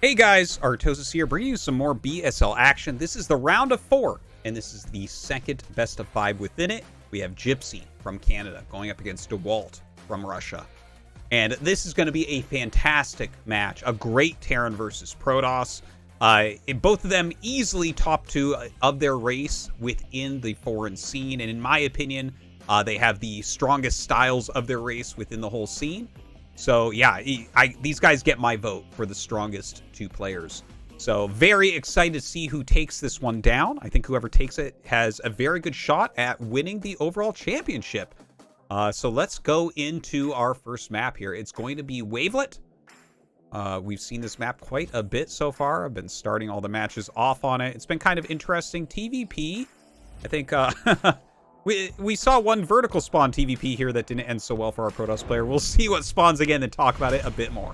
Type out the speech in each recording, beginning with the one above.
Hey guys, Artosis here, bringing you some more BSL action. This is the round of 4, and this is the second best of 5 within it. We have Gypsy from Canada going up against Dewalt from Russia. And this is going to be a fantastic match, a great Terran versus Protoss. Both of them easily top 2 of their race within the foreign scene, and in my opinion, they have the strongest styles of their race within the whole scene. So, yeah, these guys get my vote for the strongest 2 players. So, very excited to see who takes this one down. I think whoever takes it has a very good shot at winning the overall championship. So, let's go into our first map here. It's going to be Wavelet. We've seen this map quite a bit so far. I've been starting all the matches off on it. It's been kind of interesting. TVP, I think... We saw one vertical spawn TVP here that didn't end so well for our Protoss player. We'll see what spawns again and talk about it a bit more.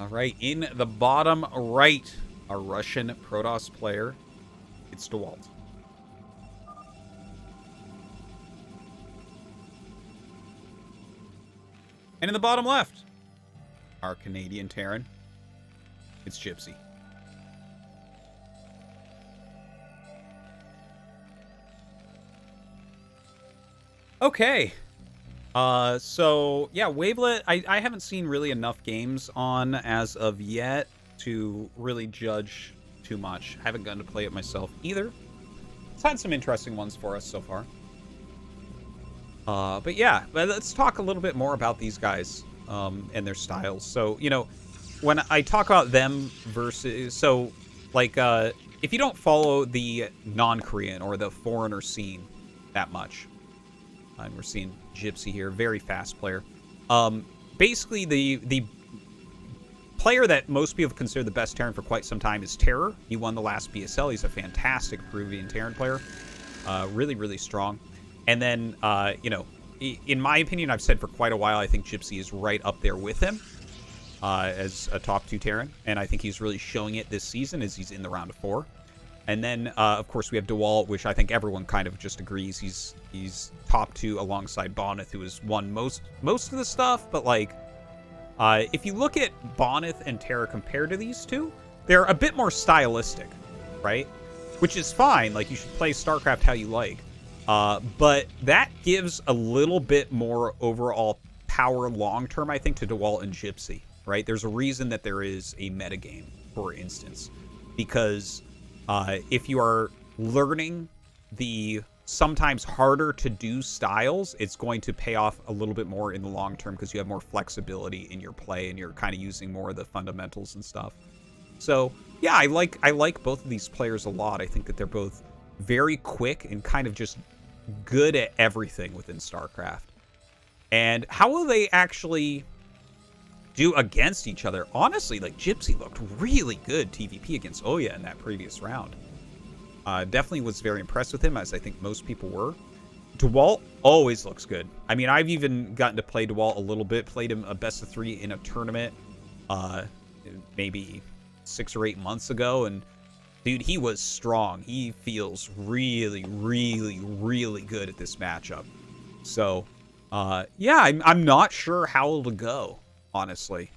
All right, in the bottom right, our Russian Protoss player, it's Dewalt. And in the bottom left, our Canadian Terran, it's Gypsy. Okay, so yeah, Wavelet, I haven't seen really enough games on as of yet to really judge too much. I haven't gotten to play it myself either. It's had some interesting ones for us so far. But yeah, let's talk a little bit more about these guys and their styles. So, you know, when I talk about them versus, so like, if you don't follow the non-Korean or the foreigner scene that much, and we're seeing Gypsy here, very fast player. Basically, the player that most people consider the best Terran for quite some time is Terror. He won the last BSL. He's a fantastic Peruvian Terran player. Really, really strong. And then, you know, in my opinion, I've said for quite a while, I think Gypsy is right up there with him as a top 2 Terran. And I think he's really showing it this season as he's in the round of 4. And then, of course, we have Dewalt, which I think everyone kind of just agrees he's top 2 alongside Boneth, who has won most of the stuff. But, like, if you look at Boneth and Terra compared to these two, they're a bit more stylistic, right? Which is fine. Like, you should play StarCraft how you like. But that gives a little bit more overall power long-term, I think, to Dewalt and Gypsy, right? There's a reason that there is a metagame, for instance, because... if you are learning the sometimes harder to do styles, it's going to pay off a little bit more in the long term because you have more flexibility in your play and you're kind of using more of the fundamentals and stuff. So yeah, I like both of these players a lot. I think that they're both very quick and kind of just good at everything within StarCraft. And how will they actually do against each other? Honestly, like, Gypsy looked really good TVP against Oya in that previous round. Definitely was very impressed with him, as I think most people were. Dewalt always looks good. I mean, I've even gotten to play Dewalt a little bit, played him a best of 3 in a tournament maybe 6 or 8 months ago, and dude, he was strong. He feels really, really, really good at this matchup. So yeah, I'm not sure how it'll go, honestly.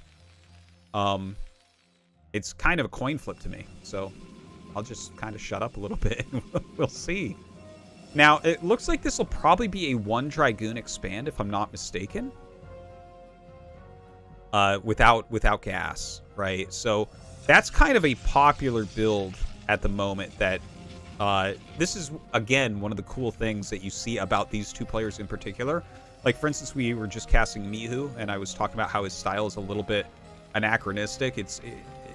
It's kind of a coin flip to me, so I'll just kind of shut up a little bit and we'll see. Now, it looks like this will probably be a 1 Dragoon expand, if I'm not mistaken. Without gas, right? So that's kind of a popular build at the moment. That this is, again, one of the cool things that you see about these 2 players in particular. Like, for instance, we were just casting Mihu, and I was talking about how his style is a little bit anachronistic.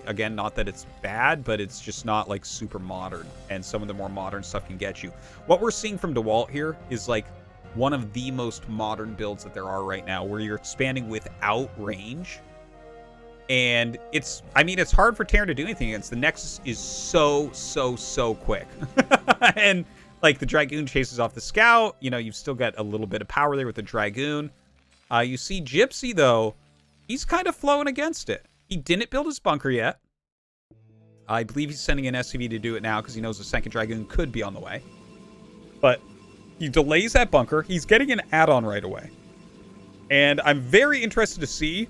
Again, not that it's bad, but it's just not, like, super modern, and some of the more modern stuff can get you. What we're seeing from Dewalt here is, like, one of the most modern builds that there are right now, where you're expanding without range. And I mean, it's hard for Terran to do anything against. The Nexus is so quick. And... like, the Dragoon chases off the Scout. You know, you've still got a little bit of power there with the Dragoon. You see Gypsy, though. He's kind of flowing against it. He didn't build his bunker yet. I believe he's sending an SCV to do it now because he knows the second Dragoon could be on the way. But he delays that bunker. He's getting an add-on right away. And I'm very interested to see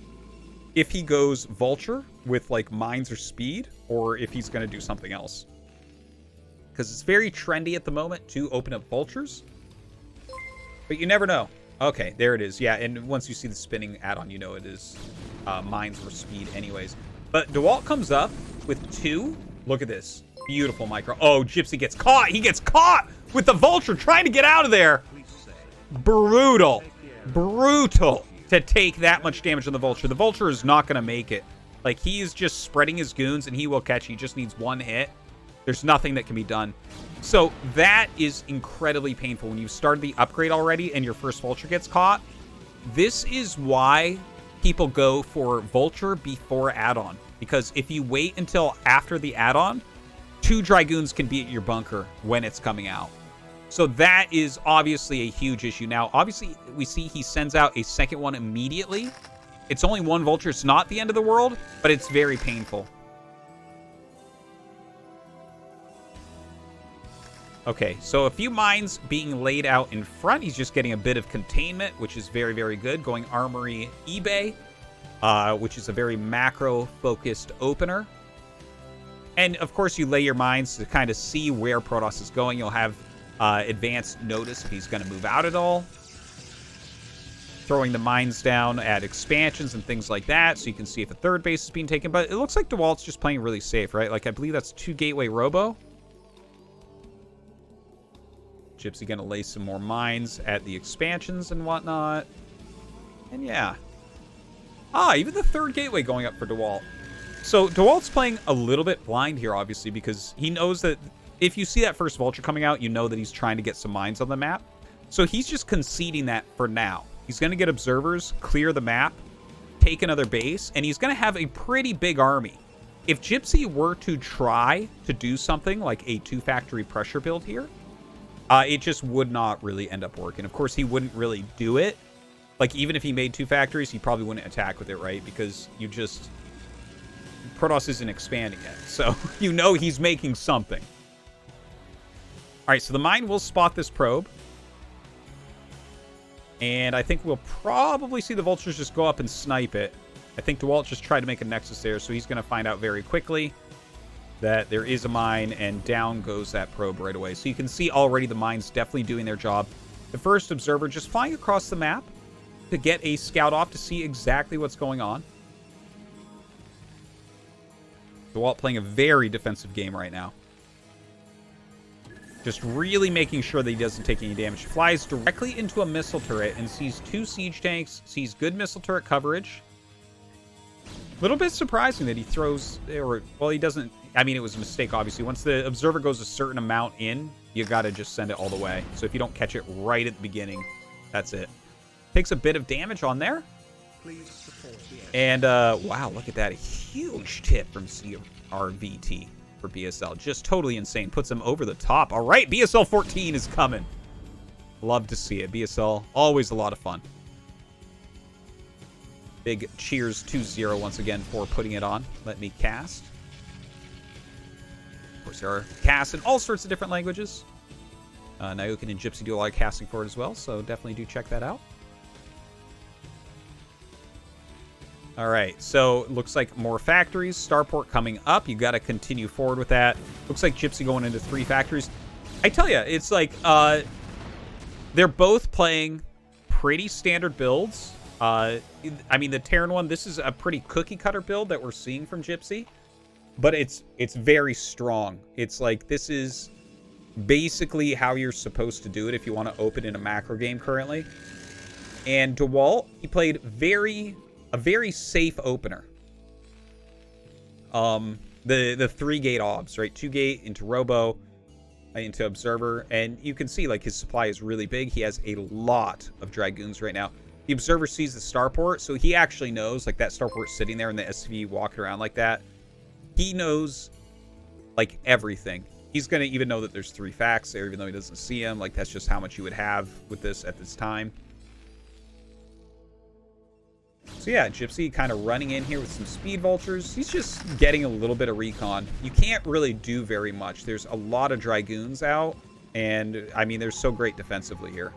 if he goes Vulture with, like, Mines or Speed, or if he's going to do something else. Because it's very trendy at the moment to open up Vultures. But you never know. Okay, there it is. Yeah, and once you see the spinning add-on, you know it is Mines or Speed anyways. But Dewalt comes up with 2. Look at this. Beautiful micro. Oh, Gypsy gets caught. He gets caught with the Vulture trying to get out of there. Brutal. Brutal to take that much damage on the Vulture. The Vulture is not going to make it. Like, he is just spreading his goons, and he will catch. He just needs 1 hit. There's nothing that can be done. So that is incredibly painful when you've started the upgrade already and your first Vulture gets caught. This is why people go for Vulture before add-on. Because if you wait until after the add-on, 2 Dragoons can be at your bunker when it's coming out. So that is obviously a huge issue. Now, obviously, we see he sends out a second one immediately. It's only 1 Vulture. It's not the end of the world, but it's very painful. Okay, so a few mines being laid out in front. He's just getting a bit of containment, which is very, very good. Going Armory eBay, which is a very macro-focused opener. And, of course, you lay your mines to kind of see where Protoss is going. You'll have advanced notice if he's going to move out at all. Throwing the mines down at expansions and things like that, so you can see if a third base is being taken. But it looks like Dewalt's just playing really safe, right? Like, I believe that's 2 Gateway Robo. Gypsy going to lay some more mines at the expansions and whatnot. And yeah. Even the 3rd Gateway going up for Dewalt. So Dewalt's playing a little bit blind here, obviously, because he knows that if you see that first Vulture coming out, you know that he's trying to get some mines on the map. So he's just conceding that for now. He's going to get observers, clear the map, take another base, and he's going to have a pretty big army. If Gypsy were to try to do something like a 2-factory pressure build here, it just would not really end up working. Of course, he wouldn't really do it. Like, even if he made 2 factories, he probably wouldn't attack with it, right? Because you just... Protoss isn't expanding yet. So, you know he's making something. Alright, so the mine will spot this probe. And I think we'll probably see the Vultures just go up and snipe it. I think Dewalt just tried to make a Nexus there, so he's going to find out very quickly that there is a mine, and down goes that probe right away. So you can see already the mines definitely doing their job. The first observer just flying across the map to get a scout off to see exactly what's going on. Dewalt playing a very defensive game right now. Just really making sure that he doesn't take any damage. Flies directly into a missile turret and sees 2 siege tanks, sees good missile turret coverage. A little bit surprising that he throws, or, well, he doesn't. I mean, it was a mistake, obviously. Once the observer goes a certain amount in, you got to just send it all the way. So if you don't catch it right at the beginning, that's it. Takes a bit of damage on there. And, wow, look at that. A huge tip from CRVT for BSL. Just totally insane. Puts him over the top. All right, BSL 14 is coming. Love to see it. BSL, always a lot of fun. Big cheers 2-0 once again for putting it on. Let me cast. Of course, there are casts in all sorts of different languages. Nyokin and Gypsy do a lot of casting for it as well, so definitely do check that out. All right, so looks like more factories. Starport coming up. You got to continue forward with that. Looks like Gypsy going into 3 factories. I tell you, it's like they're both playing pretty standard builds. I mean, the Terran one, this is a pretty cookie-cutter build that we're seeing from Gypsy. But it's very strong. It's like, this is basically how you're supposed to do it if you want to open in a macro game currently. And Dewalt, he played a very safe opener. The 3-gate obs, right? 2-gate into Robo, into Observer. And you can see, like, his supply is really big. He has a lot of Dragoons right now. The Observer sees the Starport, so he actually knows, like, that Starport sitting there and the SV walking around like that. He knows, like, everything. He's going to even know that there's 3 facts there, even though he doesn't see them. Like, that's just how much you would have with this at this time. So, yeah, Gypsy kind of running in here with some Speed Vultures. He's just getting a little bit of recon. You can't really do very much. There's a lot of Dragoons out, and, I mean, they're so great defensively here.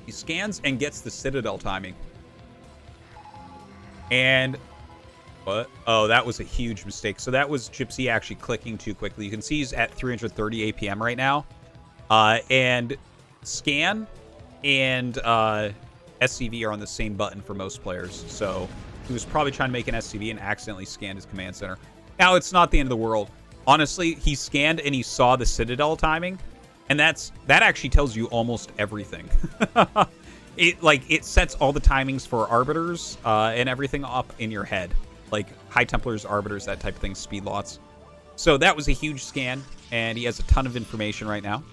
You scans and gets the Citadel timing. And what? Oh, that was a huge mistake. So that was Gypsy actually clicking too quickly. You can see he's at 330 APM right now. And scan and SCV are on the same button for most players. So he was probably trying to make an SCV and accidentally scanned his command center. Now, it's not the end of the world. Honestly, he scanned and he saw the Citadel timing. And that actually tells you almost everything. It sets all the timings for Arbiters and everything up in your head. Like High Templars, Arbiters, that type of thing, speed lots. So that was a huge scan, and he has a ton of information right now.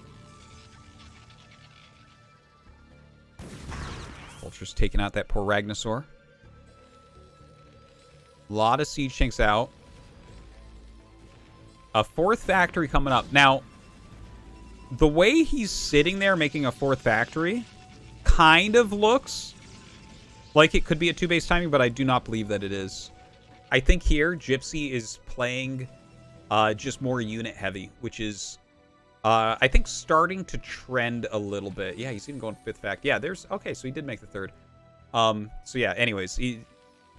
Vulture's taking out that poor Ragnasaur. A lot of siege tanks out. A fourth factory coming up. Now, the way he's sitting there making a fourth factory kind of looks like it could be a 2-base timing, but I do not believe that it is. I think here, Gypsy is playing just more unit heavy, which is, I think, starting to trend a little bit. Yeah, he's even going fifth fact. Yeah, okay, so he did make the third. So yeah, anyways,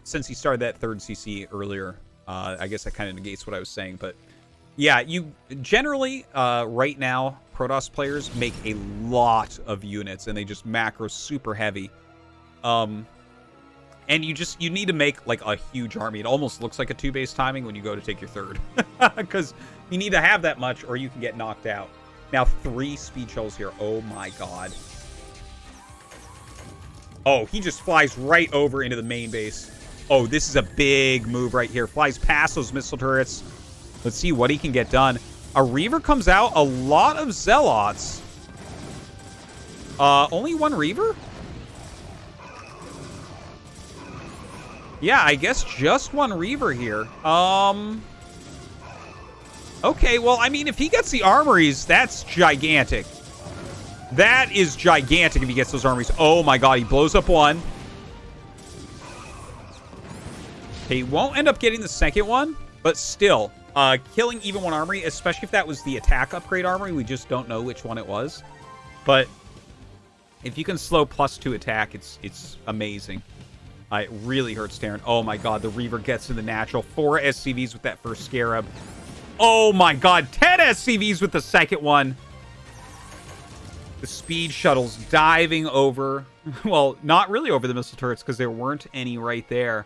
since he started that third CC earlier, I guess that kind of negates what I was saying, but yeah, you generally, right now, Protoss players make a lot of units, and they just macro super heavy. And you need to make, like, a huge army. It almost looks like a 2-base timing when you go to take your third. Because you need to have that much, or you can get knocked out. Now, 3 speed shells here. Oh, my God. Oh, he just flies right over into the main base. Oh, this is a big move right here. Flies past those missile turrets. Let's see what he can get done. A Reaver comes out. A lot of Zealots. Only 1 Reaver? Yeah, I guess just 1 Reaver here. Okay, well, I mean, if he gets the armories, that's gigantic. That is gigantic if he gets those armories. Oh my god, he blows up 1. He won't end up getting the second one, but still, killing even 1 armory, especially if that was the attack upgrade armory, we just don't know which one it was. But if you can slow +2 attack, it's amazing. It really hurts Terran. Oh my god, the Reaver gets to the natural. 4 SCVs with that first Scarab. Oh my god, 10 SCVs with the second one. The speed shuttles diving over. Well, not really over the missile turrets because there weren't any right there.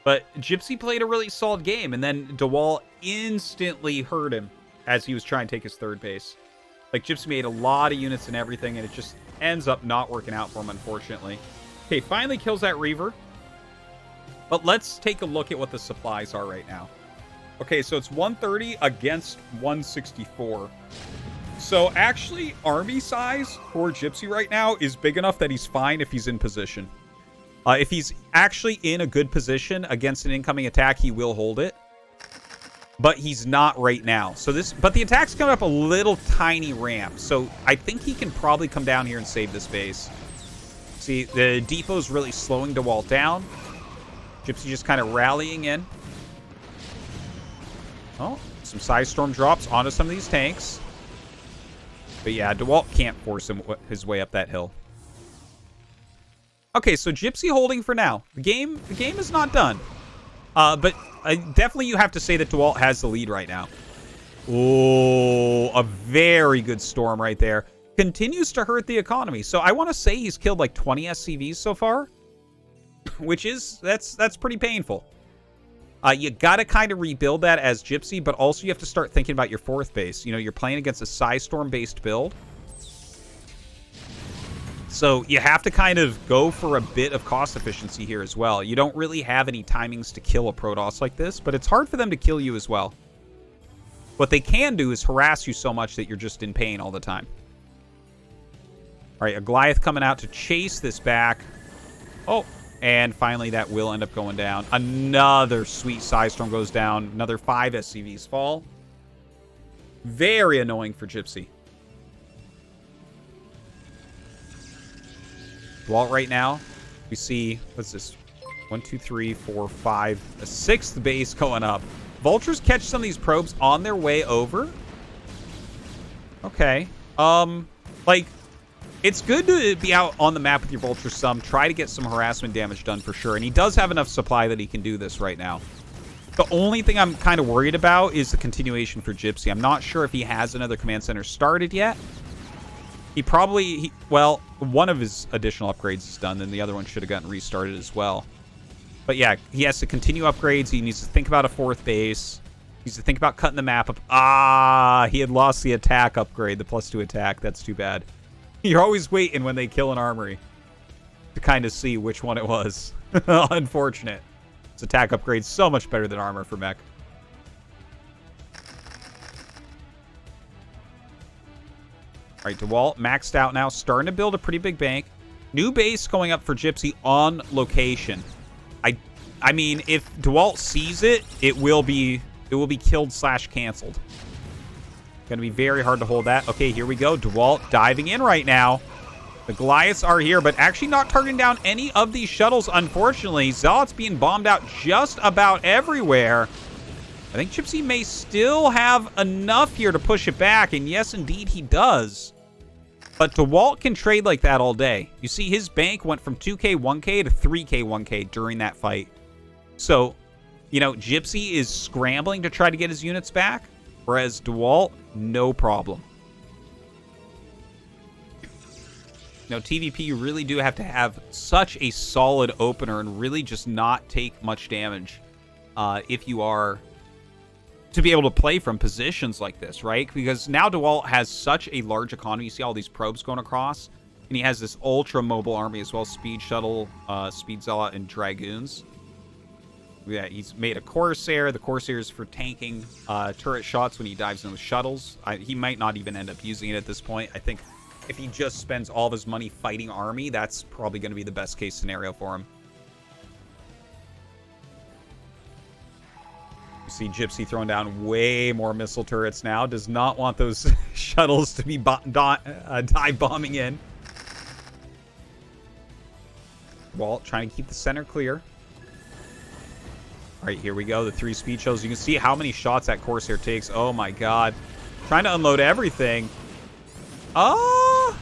But Gypsy played a really solid game, and then Dewalt instantly hurt him as he was trying to take his third base. Like, Gypsy made a lot of units and everything, and it just ends up not working out for him, unfortunately. Okay, finally kills that Reaver. But let's take a look at what the supplies are right now. Okay, so it's 130 against 164. So actually, army size for Gypsy right now is big enough that he's fine if he's in position. If he's actually in a good position against an incoming attack, he will hold it. But he's not right now. But the attack's coming up a little tiny ramp. So I think he can probably come down here and save this base. See, the depot's really slowing Dewalt down. Gypsy just kind of rallying in. Oh, some Psy Storm drops onto some of these tanks. But yeah, Dewalt can't force his way up that hill. Okay, so Gypsy holding for now. The game is not done. But definitely you have to say that Dewalt has the lead right now. Oh, a very good storm right there. Continues to hurt the economy. So I want to say he's killed like 20 SCVs so far. Which is, that's pretty painful. You gotta kind of rebuild that as Gypsy, but also you have to start thinking about your fourth base. You know, you're playing against a Psystorm-based build. So you have to kind of go for a bit of cost efficiency here as well. You don't really have any timings to kill a Protoss like this, but it's hard for them to kill you as well. What they can do is harass you so much that you're just in pain all the time. All right, a Goliath coming out to chase this back. Oh, and finally that will end up going down. Another sweet Psystorm goes down. Another 5 SCVs fall. Very annoying for Gypsy. Dewalt right now, we see, what's this? 1, 2, 3, 4, 5. A 6th base going up. Vultures catch some of these probes on their way over. Okay. Like, It's good to be out on the map with your Vulture some. Try to get some harassment damage done for sure. And he does have enough supply that he can do this right now. The only thing I'm kind of worried about is the continuation for Gypsy. I'm not sure if he has another command center started yet. He probably... well, one of his additional upgrades is done, then the other one should have gotten restarted as well. But yeah, he has to continue upgrades. He needs to think about a 4th base. He needs to think about cutting the map up. Ah, he had lost the attack upgrade, the +2 attack. That's too bad. You're always waiting when they kill an armory to kind of see which one it was. Unfortunate. This attack upgrade's so much better than armor for mech. All right, Dewalt maxed out now, starting to build a pretty big bank. New base going up for Gypsy on location. I mean, if Dewalt sees it, it will be killed / canceled. Gonna be very hard to hold that. Okay, here we go. Dewalt diving in right now. The Goliaths are here, but actually not targeting down any of these shuttles, unfortunately. Zealot's being bombed out just about everywhere. I think Gypsy may still have enough here to push it back, and yes, indeed, he does. But Dewalt can trade like that all day. You see, his bank went from 2k 1k to 3k 1k during that fight. So, you know, Gypsy is scrambling to try to get his units back, whereas Dewalt, no problem. Now, TVP, you really do have to have such a solid opener and really just not take much damage if you are to be able to play from positions like this, right? Because now Dewalt has such a large economy. You see all these probes going across, and he has this ultra-mobile army as well, Speed Shuttle, Speed Zealot, and Dragoons. Yeah, he's made a Corsair. The Corsair is for tanking turret shots when he dives in with shuttles. He might not even end up using it at this point. I think if he just spends all of his money fighting army, that's probably going to be the best case scenario for him. You see Gypsy throwing down way more missile turrets now. Does not want those shuttles to be dive bombing in. Walt trying to keep the center clear. All right, here we go. The 3 speed shells. You can see how many shots that Corsair takes. Oh, my God. Trying to unload everything. Oh!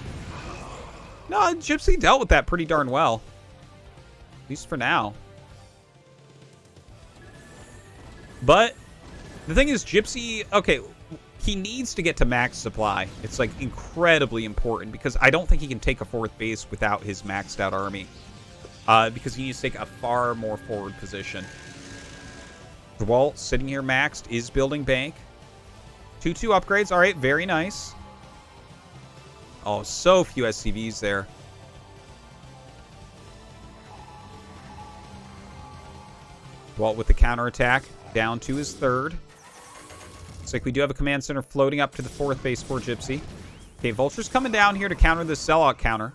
No, Gypsy dealt with that pretty darn well. At least for now. But the thing is, Gypsy... okay, he needs to get to max supply. It's, like, incredibly important because I don't think he can take a 4th base without his maxed out army. Because he needs to take a far more forward position. Dewalt sitting here maxed, is building bank. 2-2 upgrades. All right, very nice. Oh, so few SCVs there. Dewalt with the counterattack. Down to his 3rd. Looks like we do have a command center floating up to the 4th base for Gypsy. Okay, Vulture's coming down here to counter this Zealot counter.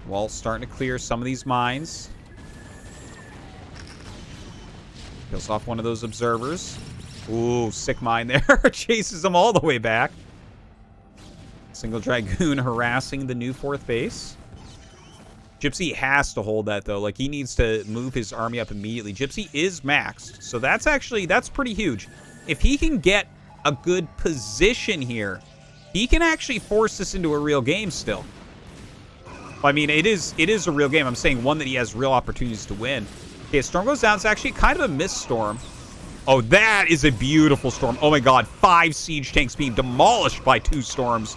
Walt's starting to clear some of these mines. Kills off one of those observers. Ooh, sick mine there. Chases them all the way back. Single Dragoon harassing the new 4th base. Gypsy has to hold that, though. Like, he needs to move his army up immediately. Gypsy is maxed, so that's pretty huge. If he can get a good position here, he can actually force this into a real game still. I mean, it is a real game. I'm saying one that he has real opportunities to win. Okay, storm goes down. It's actually kind of a missed storm. Oh, that is a beautiful storm. Oh, my God. 5 siege tanks being demolished by 2 storms.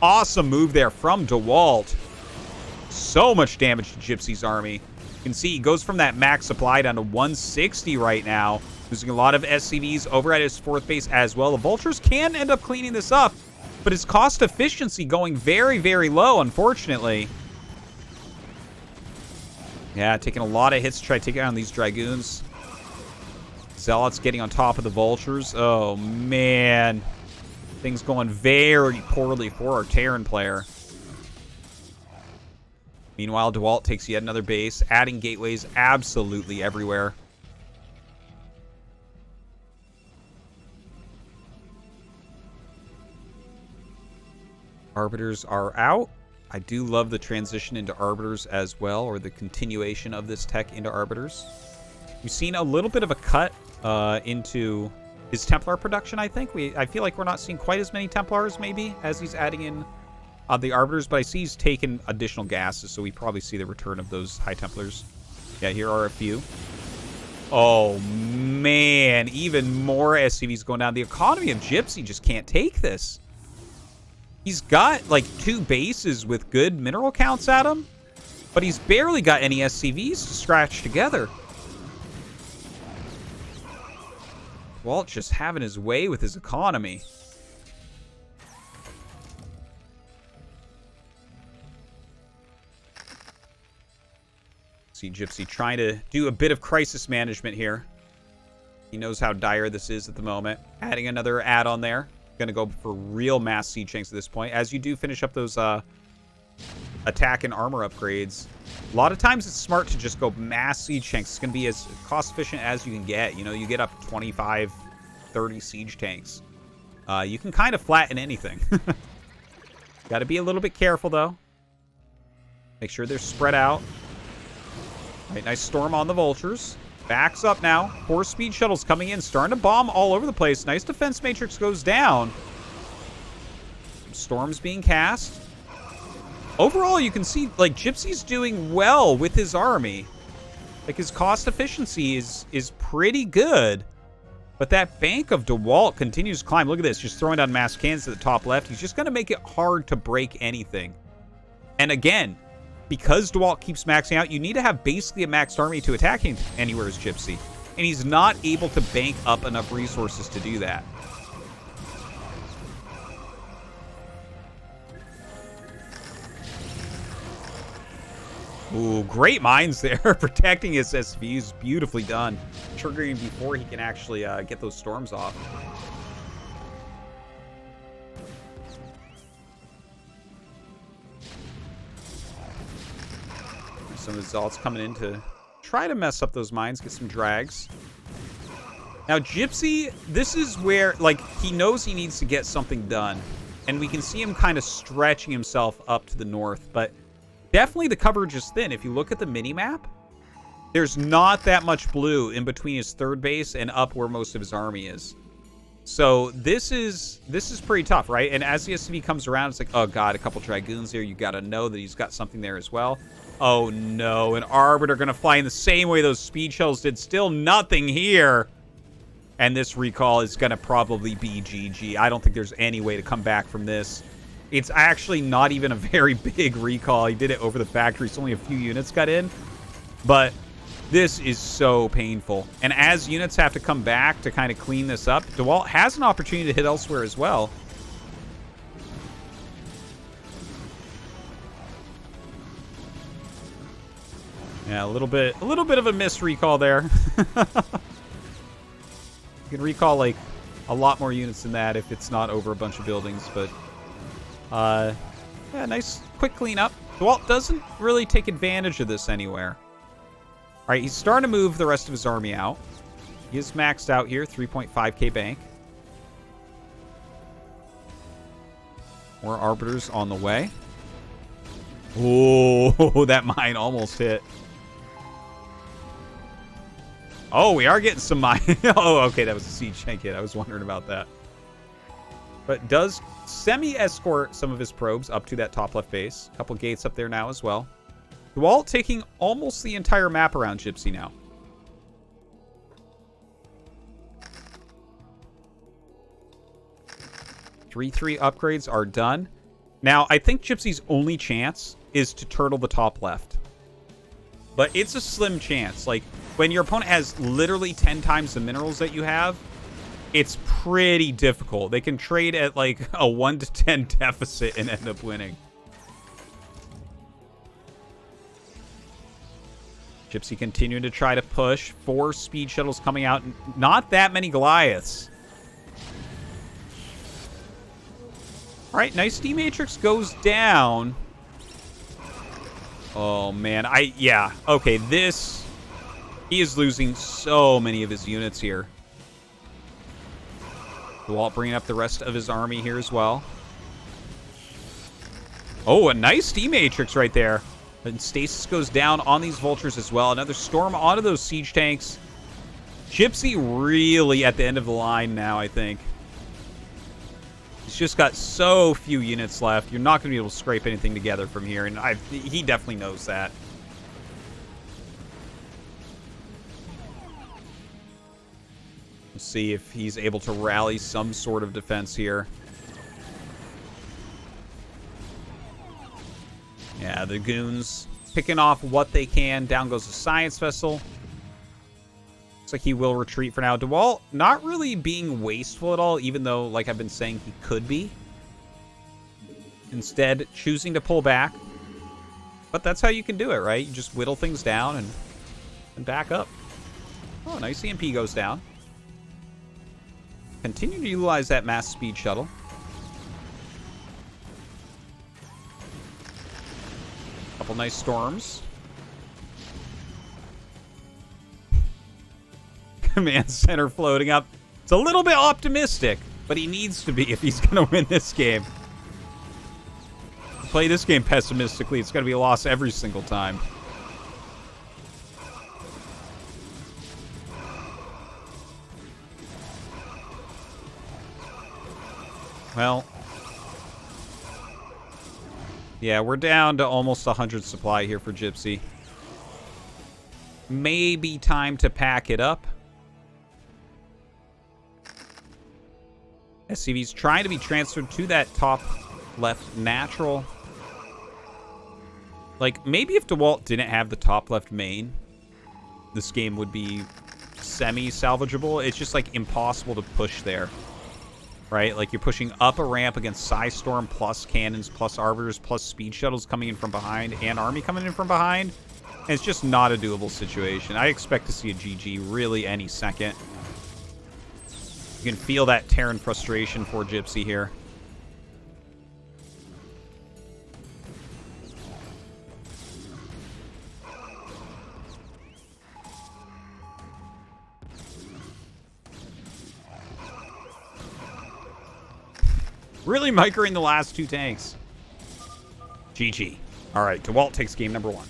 Awesome move there from Dewalt. So much damage to Gypsy's army. You can see he goes from that max supply down to 160 right now. Losing a lot of SCVs over at his 4th base as well. The Vultures can end up cleaning this up, but his cost efficiency going very, very low, unfortunately. Yeah, taking a lot of hits to try to take out these Dragoons. Zealot's getting on top of the Vultures. Oh, man. Things going very poorly for our Terran player. Meanwhile, Dewalt takes yet another base, adding gateways absolutely everywhere. Arbiters are out. I do love the transition into Arbiters as well, or the continuation of this tech into Arbiters. We've seen a little bit of a cut into his Templar production, I think. I feel like we're not seeing quite as many Templars, maybe, as he's adding in the Arbiters, but I see he's taken additional gases, so we probably see the return of those High Templars. Yeah, here are a few. Oh, man. Even more SCVs going down. The economy of Gypsy just can't take this. He's got, like, 2 bases with good mineral counts at him, but he's barely got any SCVs to scratch together. Dewalt just having his way with his economy. See Gypsy trying to do a bit of crisis management here. He knows how dire this is at the moment. Adding another add-on there. Going to go for real mass siege tanks at this point. As you do finish up those attack and armor upgrades, a lot of times it's smart to just go mass siege tanks. It's going to be as cost efficient as you can get. You know, you get up 25, 30 siege tanks. You can kind of flatten anything. Got to be a little bit careful, though. Make sure they're spread out. Right, nice storm on the vultures. Backs up now. 4 speed shuttles coming in, starting to bomb all over the place. Nice defense matrix goes down. Storms being cast. Overall, you can see, like, Gypsy's doing well with his army. Like, his cost efficiency is pretty good. But that bank of Dewalt continues to climb. Look at this, just throwing down mass cannons at the top left. He's just going to make it hard to break anything. And again, because Dewalt keeps maxing out, you need to have basically a maxed army to attack him anywhere as Gypsy. And he's not able to bank up enough resources to do that. Ooh, great mines there. Protecting his SVs. Beautifully done. Triggering before he can actually get those storms off. Some of the Zealots coming in to try to mess up those mines, get some drags. Now, Gypsy, this is where, like, he knows he needs to get something done. And we can see him kind of stretching himself up to the north. But definitely the coverage is thin. If you look at the mini-map, there's not that much blue in between his third base and up where most of his army is. So this is pretty tough, right? And as the SCV comes around, it's like, oh god, a couple Dragoons there. You got to know that he's got something there as well. Oh no, an Arbiter going to fly in the same way those speed shells did. Still nothing here. And this recall is going to probably be GG. I don't think there's any way to come back from this. It's actually not even a very big recall. He did it over the factory, so only a few units got in. But this is so painful. And as units have to come back to kind of clean this up, Dewalt has an opportunity to hit elsewhere as well. Yeah, a little bit of a missed recall there. You can recall like a lot more units than that if it's not over a bunch of buildings, but yeah, nice quick cleanup. Dewalt doesn't really take advantage of this anywhere. All right, he's starting to move the rest of his army out. He is maxed out here, 3.5k bank. More Arbiters on the way. Oh, that mine almost hit. Oh, we are getting some mine. Oh, okay, that was a siege tank hit. I was wondering about that. But does semi-escort some of his probes up to that top left base. A couple gates up there now as well. Dewalt taking almost the entire map around Gypsy now. Three upgrades are done. Now, I think Gypsy's only chance is to turtle the top left. But it's a slim chance. Like, when your opponent has literally 10 times the minerals that you have, it's pretty difficult. They can trade at, like, a 1 to 10 deficit and end up winning. Gypsy continuing to try to push. 4 speed shuttles coming out. Not that many Goliaths. All right, nice D-Matrix goes down. Oh, man. Yeah. Okay, this... He is losing so many of his units here. Dewalt bringing up the rest of his army here as well. Oh, a nice D-Matrix right there. And stasis goes down on these vultures as well. Another storm onto those siege tanks. Gypsy really at the end of the line now, I think. He's just got so few units left. You're not going to be able to scrape anything together from here, and he definitely knows that. Let's see if he's able to rally some sort of defense here. Yeah, the goons picking off what they can. Down goes the science vessel. Looks like he will retreat for now. Dewalt not really being wasteful at all, even though, like I've been saying, he could be. Instead, choosing to pull back. But that's how you can do it, right? You just whittle things down and back up. Oh, nice EMP goes down. Continue to utilize that mass speed shuttle. Couple nice storms. Command center floating up. It's a little bit optimistic, but he needs to be if he's going to win this game. Play this game pessimistically, it's going to be a loss every single time. Well, yeah, we're down to almost 100 supply here for Gypsy. Maybe time to pack it up. SCV's trying to be transferred to that top left natural. Like, maybe if Dewalt didn't have the top left main, this game would be semi-salvageable. It's just, like, impossible to push there. Right? Like, you're pushing up a ramp against Psystorm plus cannons plus arbiters plus speed shuttles coming in from behind and army coming in from behind. And it's just not a doable situation. I expect to see a GG really any second. You can feel that Terran frustration for Gypsy here. Really microing the last two tanks. GG. All right, Dewalt takes game number 1.